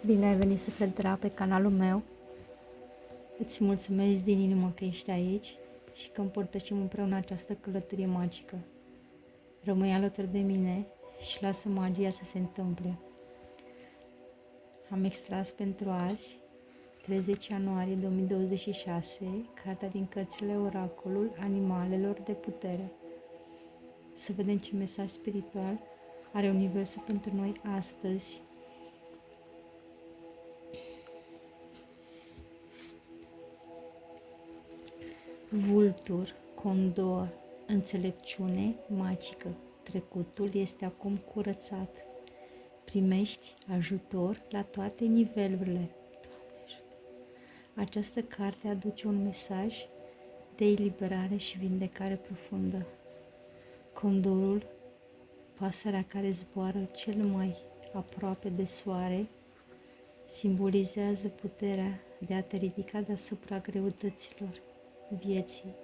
Bine ai venit, suflet drag, pe canalul meu. Îți mulțumesc din inimă că ești aici și că împărtășim împreună această călătorie magică. Rămâi alături de mine și lasă magia să se întâmple. Am extras pentru azi, 30 ianuarie 2026, cartea din cărțile Oracolul Animalelor de Putere. Să vedem ce mesaj spiritual are Universul pentru noi astăzi. Vultur, condor, înțelepciune magică. Trecutul este acum curățat. Primești ajutor la toate nivelurile. Doamne ajută! Această carte aduce un mesaj de eliberare și vindecare profundă. Condorul, pasărea care zboară cel mai aproape de soare, simbolizează puterea de a te ridica deasupra greutăților vieții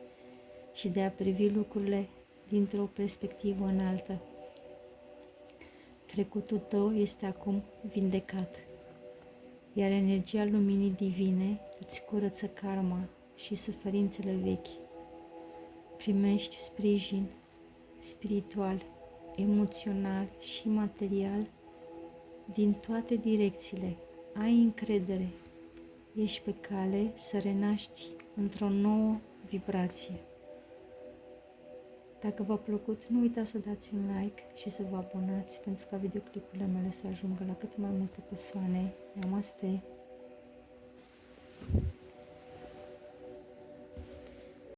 și de a privi lucrurile dintr-o perspectivă înaltă. Trecutul tău este acum vindecat, iar energia luminii divine îți curăță karma și suferințele vechi. Primești sprijin spiritual, emoțional și material din toate direcțiile. Ai încredere. Ești pe cale să renaști într-o nouă vibrație. Dacă v-a plăcut, nu uitați să dați un like și să vă abonați pentru ca videoclipurile mele să ajungă la cât mai multe persoane. Namaste!